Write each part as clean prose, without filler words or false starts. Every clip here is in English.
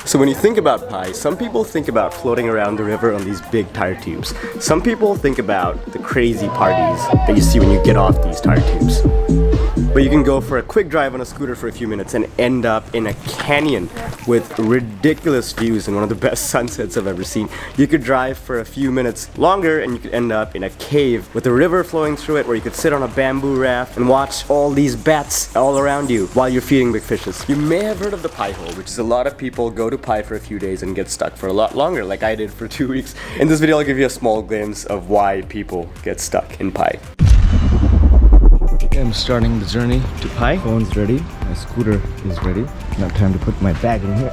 So when you think about Pai, some people think about floating around the river on these big tire tubes. Some people think about the crazy parties that you see when you get off these tire tubes. But you can go for a quick drive on a scooter for a few minutes and end up in a canyon with ridiculous views and one of the best sunsets I've ever seen. You could drive for a few minutes longer and you could end up in a cave with a river flowing through it where you could sit on a bamboo raft and watch all these bats all around you while you're feeding big fishes. You may have heard of the Pai Hole, which is a lot of people go to Pai for a few days and get stuck for a lot longer, like I did for 2 weeks. In this video I'll give you a small glimpse of why people get stuck in Pai. I'm starting the journey to Pai. Phone's ready, my scooter is ready. Now time to put my bag in here.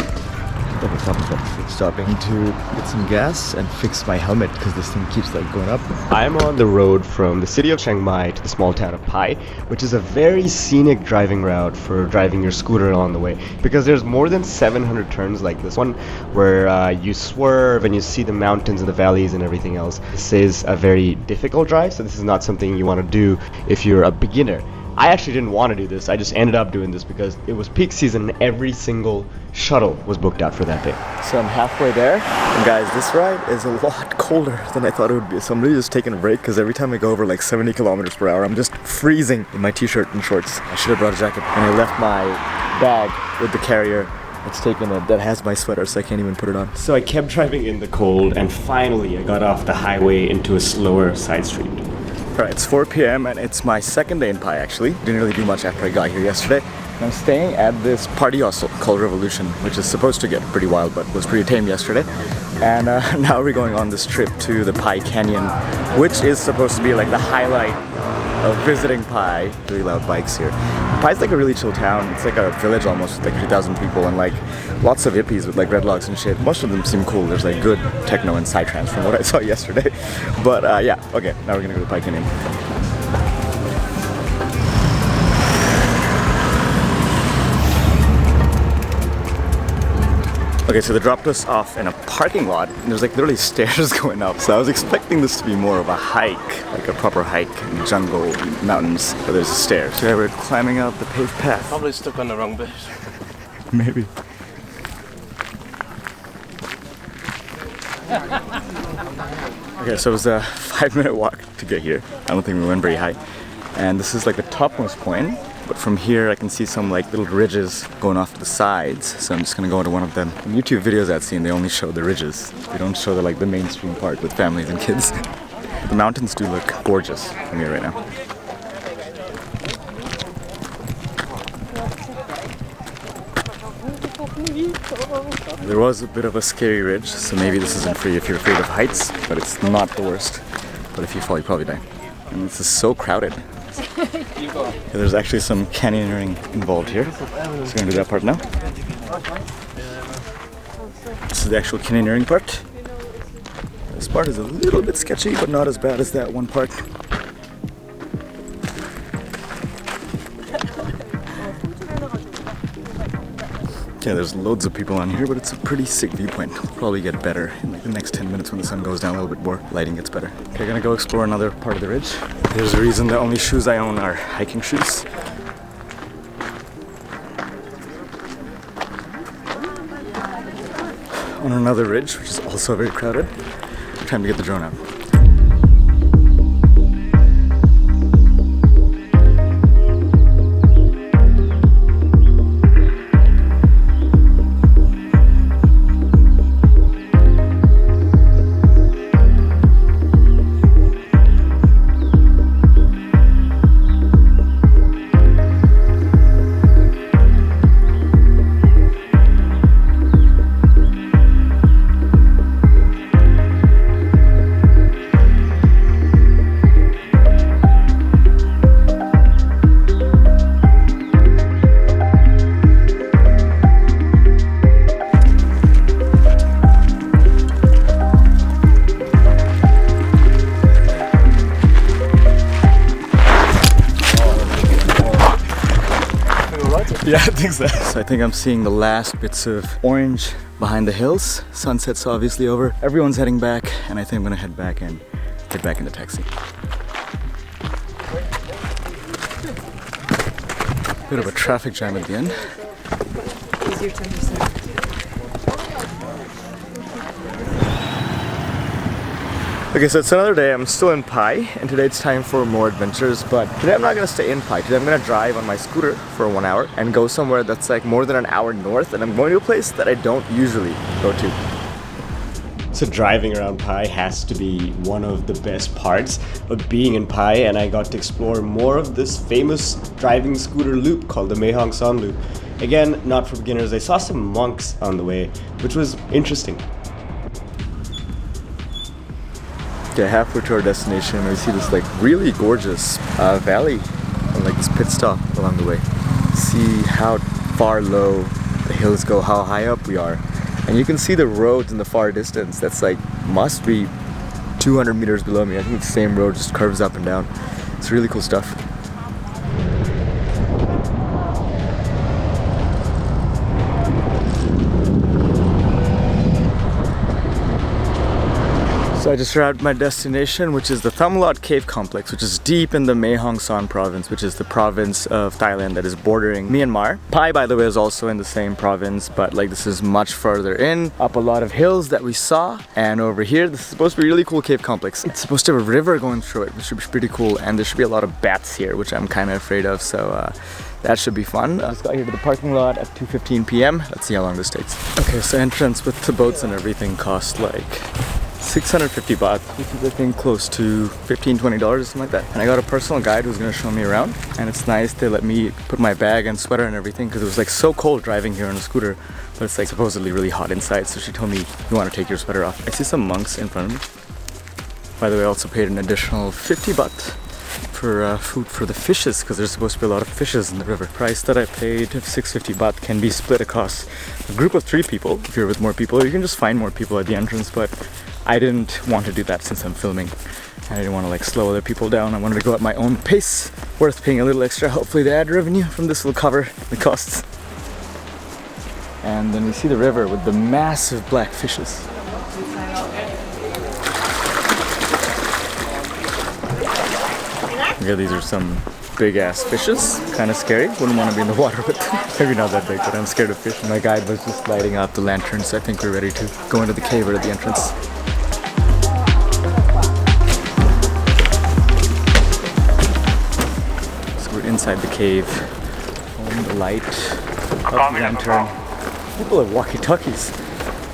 Stopping to get some gas and fix my helmet because this thing keeps like going up. I'm on the road from the city of Chiang Mai to the small town of Pai, which is a very scenic driving route for driving your scooter along the way because there's more than 700 turns like this one where you swerve and you see the mountains and the valleys and everything else. This is a very difficult drive, so this is not something you want to do if you're a beginner. I actually didn't want to do this. I just ended up doing this because it was peak season and every single shuttle was booked out for that day. So I'm halfway there. And guys, this ride is a lot colder than I thought it would be. So I'm really just taking a break because every time I go over like 70 kilometers per hour, I'm just freezing in my t-shirt and shorts. I should have brought a jacket. And I left my bag with the carrier. It's taken it that has my sweater, so I can't even put it on. So I kept driving in the cold and finally I got off the highway into a slower side street. Alright, it's 4 p.m. and it's my second day in Pai actually. Didn't really do much after I got here yesterday. I'm staying at this party hostel called Revolution, which is supposed to get pretty wild but was pretty tame yesterday. And now we're going on this trip to the Pai Canyon, which is supposed to be like the highlight of visiting Pai. Really loud bikes here. Pai's like a really chill town. It's like a village almost with like 3,000 people and like lots of hippies with like dreadlocks and shit. Most of them seem cool. There's like good techno and psytrance from what I saw yesterday. But yeah, okay, now we're gonna go to Pai Canyon. Okay, so they dropped us off in a parking lot and there's like literally stairs going up. So I was expecting this to be more of a hike, like a proper hike in the jungle, mountains, but there's a stairs. So yeah, we're climbing up the paved path. Probably stuck on the wrong bit. Maybe. Okay, so it was a 5-minute walk to get here. I don't think we went very high. And this is like the topmost point. But from here I can see some like little ridges going off to the sides, so I'm just gonna go into one of them. In YouTube videos I've seen, they only show the ridges. They don't show the mainstream part with families and kids. The mountains do look gorgeous from here right now. There was a bit of a scary ridge, so maybe this isn't free if you're afraid of heights, but it's not the worst. But if you fall, you probably die. And this is so crowded. Yeah, there's actually some canyoneering involved here, so we're going to do that part now. This is the actual canyoneering part. This part is a little bit sketchy, but not as bad as that one part. Yeah, there's loads of people on here, but it's a pretty sick viewpoint. It'll probably get better in like the next 10 minutes when the sun goes down a little bit more. Lighting gets better. Okay, gonna go explore another part of the ridge. There's a reason the only shoes I own are hiking shoes. On another ridge, which is also very crowded. Time to get the drone out. Yeah, I think so. So I think I'm seeing the last bits of orange behind the hills. Sunset's obviously over. Everyone's heading back, and I think I'm gonna head back and get back in the taxi. Bit of a traffic jam at the end. Easier to understand. Okay, so it's another day. I'm still in Pai, and today it's time for more adventures. But today I'm not gonna stay in Pai. Today I'm gonna drive on my scooter for 1 hour and go somewhere that's like more than an hour north. And I'm going to a place that I don't usually go to. So driving around Pai has to be one of the best parts of being in Pai, and I got to explore more of this famous driving scooter loop called the Mae Hong Son loop. Again, not for beginners. I saw some monks on the way, which was interesting. Okay, halfway to our destination, we see this like really gorgeous valley and like this pit stop along the way. See how far low the hills go, how high up we are. And you can see the roads in the far distance. That's like, must be 200 meters below me. I think it's the same road, just curves up and down. It's really cool stuff. So I just arrived at my destination, which is the Tham Lot Cave complex, which is deep in the Mae Hong Son province, which is the province of Thailand that is bordering Myanmar. Pai, by the way, is also in the same province, but like this is much further in, up a lot of hills that we saw. And over here, this is supposed to be a really cool cave complex. It's supposed to have a river going through it, which should be pretty cool. And there should be a lot of bats here, which I'm kind of afraid of. So that should be fun. I just got here to the parking lot at 2:15 p.m. Let's see how long this takes. Okay, so entrance with the boats and everything cost like 650 baht, which is I think close to $15-20 or something like that. And I got a personal guide who's gonna show me around, and it's nice they let me put my bag and sweater and everything because it was like so cold driving here on a scooter, but it's like supposedly really hot inside. So she told me you want to take your sweater off. I see some monks in front of me. By the way, I also paid an additional 50 baht for food for the fishes because there's supposed to be a lot of fishes in the river. Price that I paid of 650 baht can be split across a group of 3 people if you're with more people, or you can just find more people at the entrance, but I didn't want to do that since I'm filming. I didn't want to like slow other people down. I wanted to go at my own pace. Worth paying a little extra. Hopefully the ad revenue from this will cover the costs. And then we see the river with the massive black fishes. Yeah, these are some big ass fishes. Kind of scary. Wouldn't want to be in the water with them. Maybe not that big, but I'm scared of fish. My guide was just lighting up the lanterns. I think we're ready to go into the cave right at the entrance. So we're inside the cave. On the light, up the lantern. People have walkie-talkies.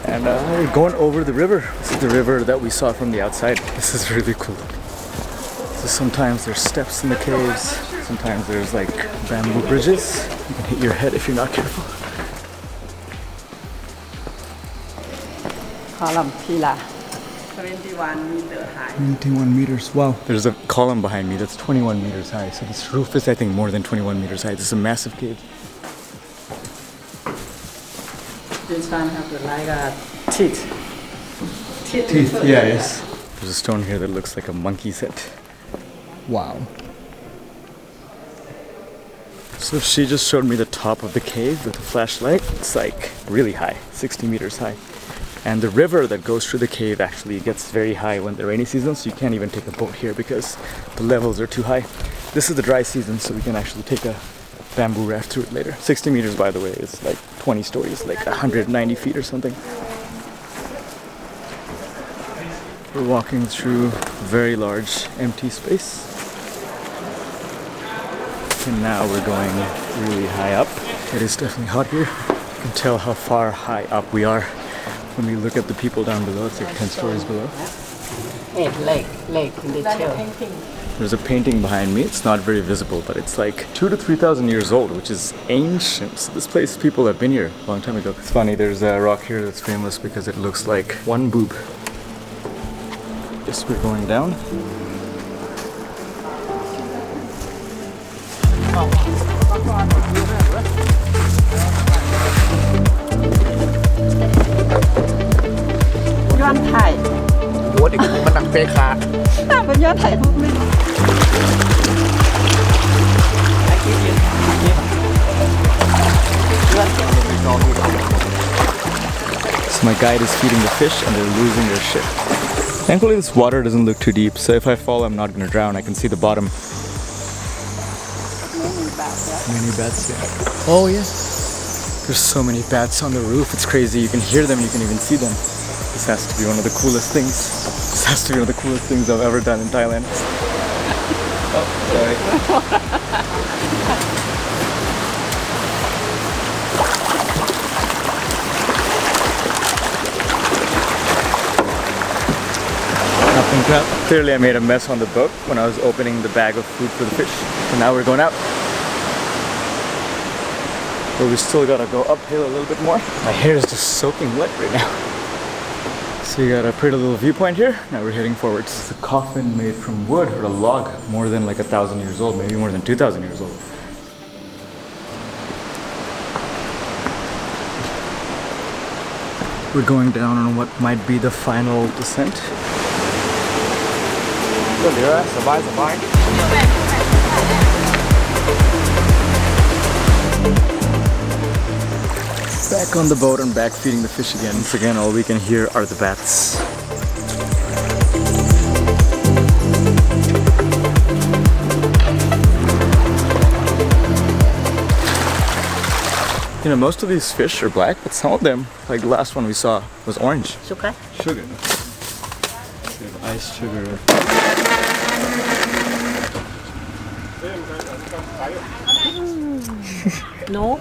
And we're going over the river. This is the river that we saw from the outside. This is really cool. So sometimes there's steps in the caves, sometimes there's like bamboo bridges. You can hit your head if you're not careful. Column pillar, 21 meters high. 21 meters, wow. There's a column behind me that's 21 meters high. So this roof is I think more than 21 meters high. This is a massive cave. This one has like a teeth. Teeth, yeah, yes. There's a stone here that looks like a monkey's head. Wow. So she just showed me the top of the cave with a flashlight. It's like really high, 60 meters high. And the river that goes through the cave actually gets very high when the rainy season, so you can't even take a boat here because the levels are too high. This is the dry season, so we can actually take a bamboo raft through it later. 60 meters, by the way, is like 20 stories, like 190 feet or something. We're walking through a very large empty space. And now we're going really high up. It is definitely hot here. You can tell how far high up we are when we look at the people down below. It's like 10 stories below. Lake in the tail. There's a painting behind me. It's not very visible, but it's like 2,000 to 3,000 years old, which is ancient. So this place, people have been here a long time ago. It's funny, there's a rock here that's famous because it looks like one boob. Yes, we're going down. Yuan Thai. What is it? It's fake. เป็นยอดไทยพวกนี้ So my guide is feeding the fish and they're losing their shit. Thankfully this water doesn't look too deep, so if I fall I'm not going to drown. I can see the bottom. Many bats, yeah. Oh yeah. There's so many bats on the roof, it's crazy. You can hear them, you can even see them. This has to be one of the coolest things. This has to be one of the coolest things I've ever done in Thailand. Oh, sorry. Nothing crap. Clearly I made a mess on the boat when I was opening the bag of food for the fish. So now we're going out. But we still gotta go uphill a little bit more. My hair is just soaking wet right now. So you got a pretty little viewpoint here. Now we're heading forwards. It's a coffin made from wood or a log, more than like 1,000 years old, maybe more than 2,000 years old. We're going down on what might be the final descent. Back on the boat and back feeding the fish again. Once again, all we can hear are the bats. You know, most of these fish are black, but some of them, like the last one we saw, was orange. Sugar? Sugar. So we have ice sugar. No.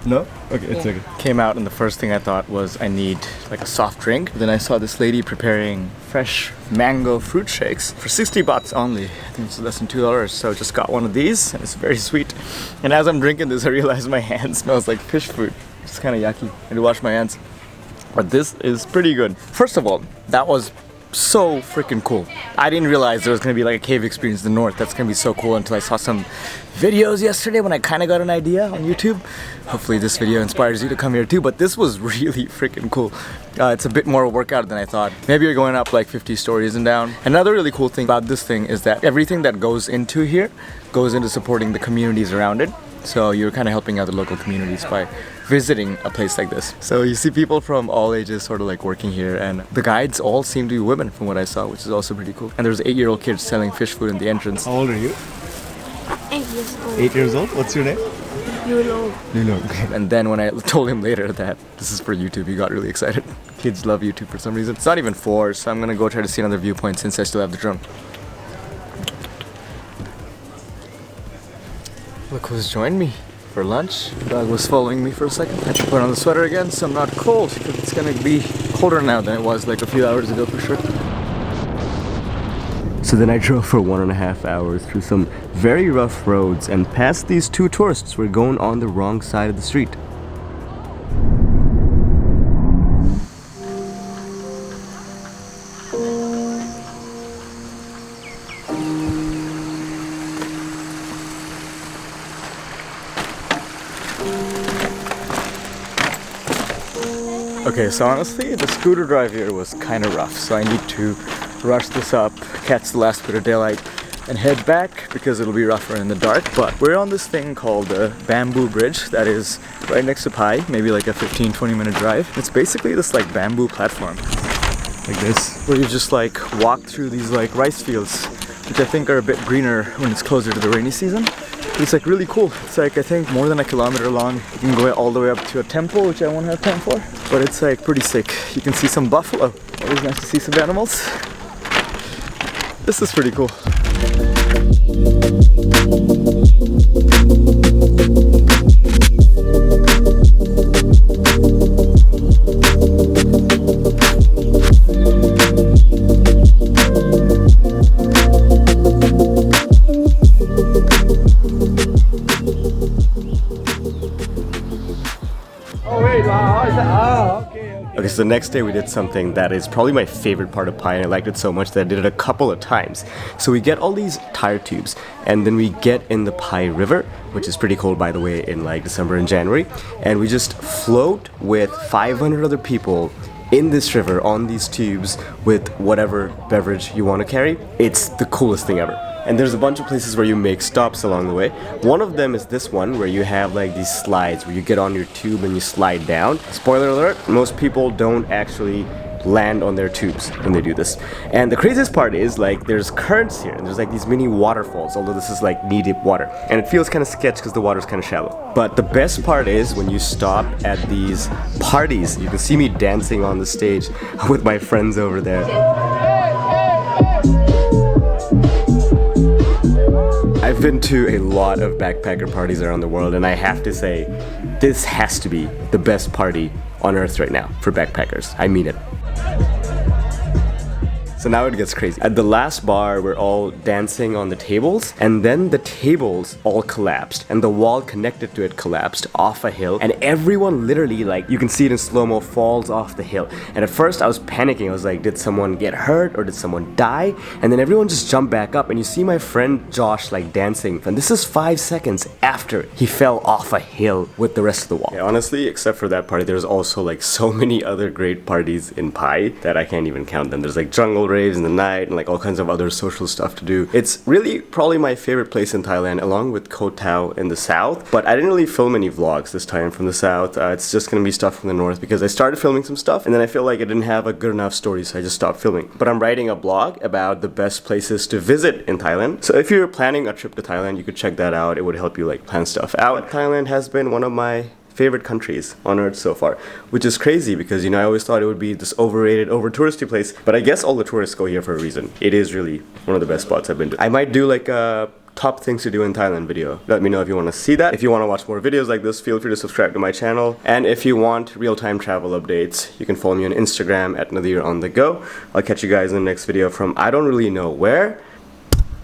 No? Okay, it's okay. Came out and the first thing I thought was I need like a soft drink. Then I saw this lady preparing fresh mango fruit shakes for 60 bahts only. I think it's less than $2. So I just got one of these and it's very sweet. And as I'm drinking this, I realized my hand smells like fish food. It's kind of yucky. I had to wash my hands. But this is pretty good. First of all, that was so freaking cool. I didn't realize there was gonna be like a cave experience in the north. That's gonna be so cool until I saw some videos yesterday when I kind of got an idea on YouTube. Hopefully this video inspires you to come here too, but this was really freaking cool. It's a bit more workout than I thought. Maybe you're going up like 50 stories and down. Another really cool thing about this thing is that everything that goes into here goes into supporting the communities around it. So you're kind of helping out the local communities by visiting a place like this. So you see people from all ages sort of like working here, and the guides all seem to be women from what I saw, which is also pretty cool. And there's 8-year-old kids selling fish food in the entrance. How old are you? 8 years old. 8 years old? What's your name? Yulo. And then when I told him later that this is for YouTube, he got really excited. Kids love YouTube for some reason. It's not even 4, so I'm gonna go try to see another viewpoint since I still have the drum. Look who's joined me for lunch. The dog was following me for a second. I had to put on the sweater again so I'm not cold, because it's gonna be colder now than it was like a few hours ago for sure. So then I drove for 1.5 hours through some very rough roads and past these 2 tourists who were going on the wrong side of the street. Okay, so honestly, the scooter drive here was kind of rough, so I need to rush this up, catch the last bit of daylight, and head back because it'll be rougher in the dark. But we're on this thing called the bamboo bridge that is right next to Pai, maybe like a 15-20 minute drive. It's basically this like bamboo platform, like this, where you just like walk through these like rice fields, which I think are a bit greener when it's closer to the rainy season. It's like really cool. It's like I think more than 1 kilometer long. You can go all the way up to a temple, which I won't have time for, but it's like pretty sick. You can see some buffalo. Always nice to see some animals. This is pretty cool. Okay, so the next day we did something that is probably my favorite part of Pai, and I liked it so much that I did it a couple of times. So we get all these tire tubes, and then we get in the Pai River, which is pretty cold by the way in like December and January, and we just float with 500 other people in this river on these tubes with whatever beverage you want to carry. It's the coolest thing ever. And there's a bunch of places where you make stops along the way. One of them is this one where you have like these slides where you get on your tube and you slide down. Spoiler alert, most people don't actually land on their tubes when they do this. And the craziest part is like there's currents here and there's like these mini waterfalls, although this is like knee-deep water. And it feels kind of sketch because the water's kind of shallow. But the best part is when you stop at these parties, you can see me dancing on the stage with my friends over there. I've been to a lot of backpacker parties around the world, and I have to say, this has to be the best party on earth right now for backpackers. I mean it. So now it gets crazy. At the last bar, we're all dancing on the tables, and then the tables all collapsed, and the wall connected to it collapsed off a hill, and everyone literally, like, you can see it in slow-mo, falls off the hill. And at first I was panicking. I was like, did someone get hurt or did someone die? And then everyone just jumped back up, and you see my friend Josh like dancing, and this is 5 seconds after he fell off a hill with the rest of the wall. Yeah, honestly, except for that party, there's also like so many other great parties in Pai that I can't even count them. There's like jungle raves in the night and like all kinds of other social stuff to do. It's really probably my favorite place in Thailand, along with Koh Tao in the south. But I didn't really film any vlogs this time from the south. It's just gonna be stuff from the north because I started filming some stuff and then I feel like I didn't have a good enough story, so I just stopped filming. But I'm writing a blog about the best places to visit in Thailand. So if you're planning a trip to Thailand, you could check that out. It would help you like plan stuff out. Thailand has been one of my favorite countries on earth so far, which is crazy because, you know, I always thought it would be this overrated, over touristy place, but I guess all the tourists go here for a reason. It is really one of the best spots I've been to. I might do like a top things to do in Thailand video. Let me know if you want to see that. If you want to watch more videos like this, feel free to subscribe to my channel. And if you want real-time travel updates, you can follow me on Instagram at Nadir on the go. I'll catch you guys in the next video from I don't really know where.